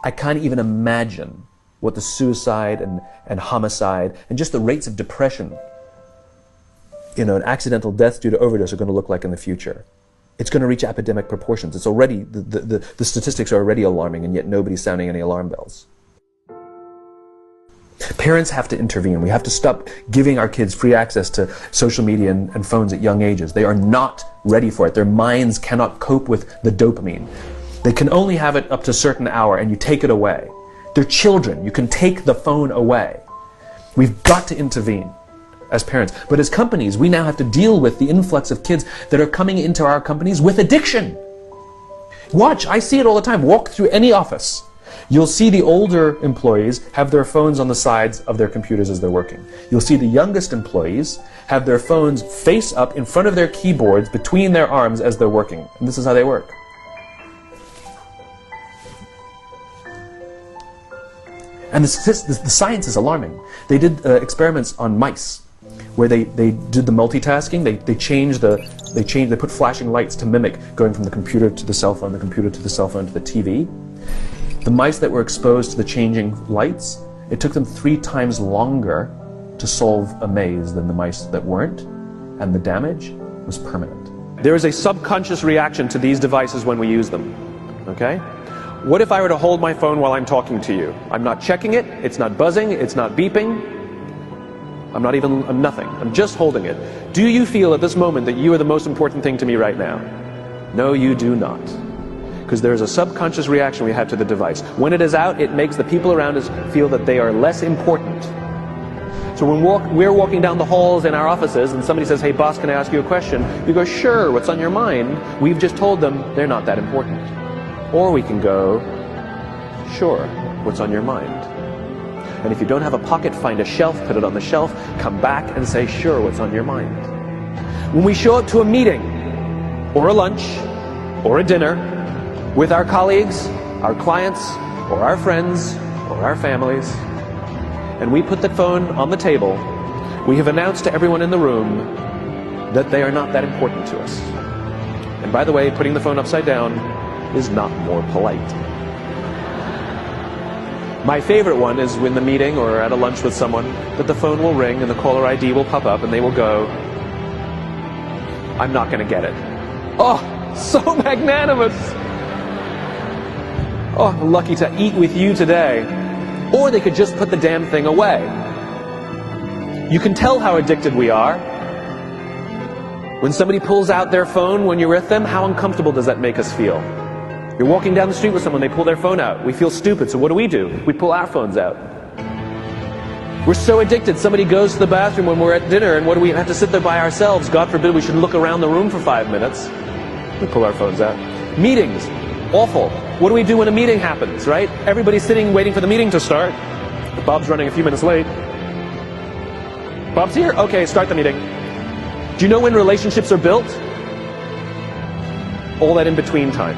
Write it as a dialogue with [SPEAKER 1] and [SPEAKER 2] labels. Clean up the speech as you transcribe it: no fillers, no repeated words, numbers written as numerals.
[SPEAKER 1] I can't even imagine what the suicide and homicide and just the rates of depression, and accidental deaths due to overdose are going to look like in the future. It's going to reach epidemic proportions. It's already, the statistics are already alarming, and yet nobody's sounding any alarm bells. Parents have to intervene. We have to stop giving our kids free access to social media and phones at young ages. They are not ready for it. Their minds cannot cope with the dopamine. They can only have it up to a certain hour, and you take it away. They're children. You can take the phone away. We've got to intervene as parents. But as companies, we now have to deal with the influx of kids that are coming into our companies with addiction. Watch, I see it all the time. Walk through any office. You'll see the older employees have their phones on the sides of their computers as they're working. You'll see the youngest employees have their phones face up in front of their keyboards between their arms as they're working. And this is how they work. And the science is alarming. They did experiments on mice where they did the multitasking. They put flashing lights to mimic going from the computer to the cell phone, the computer to the cell phone to the TV. The mice that were exposed to the changing lights, it took them 3 times longer to solve a maze than the mice that weren't, and the damage was permanent. There is a subconscious reaction to these devices when we use them, okay? What if I were to hold my phone while I'm talking to you? I'm not checking it, it's not buzzing, it's not beeping, I'm nothing, I'm just holding it. Do you feel at this moment that you are the most important thing to me right now? No, you do not. Because there is a subconscious reaction we have to the device. When it is out, it makes the people around us feel that they are less important. So when we're walking down the halls in our offices and somebody says, hey boss, can I ask you a question? We go, sure, what's on your mind? We've just told them they're not that important. Or we can go, sure, what's on your mind? And if you don't have a pocket, find a shelf, put it on the shelf, come back and say, sure, what's on your mind? When we show up to a meeting, or a lunch, or a dinner, with our colleagues, our clients, or our friends, or our families, and we put the phone on the table, we have announced to everyone in the room that they are not that important to us. And by the way, putting the phone upside down is not more polite. My favorite one is when the meeting or at a lunch with someone that the phone will ring and the caller ID will pop up and they will go, I'm not going to get it. Oh, so magnanimous. Oh, I'm lucky to eat with you today. Or they could just put the damn thing away. You can tell how addicted we are. When somebody pulls out their phone when you're with them, how uncomfortable does that make us feel? You're walking down the street with someone, they pull their phone out. We feel stupid, so what do? We pull our phones out. We're so addicted. Somebody goes to the bathroom when we're at dinner, and what do we have to sit there by ourselves? God forbid we should look around the room for 5 minutes. We pull our phones out. Meetings, awful. What do we do when a meeting happens, right? Everybody's sitting waiting for the meeting to start. Bob's running a few minutes late. Bob's here? Okay, start the meeting. Do you know when relationships are built? All that in between time.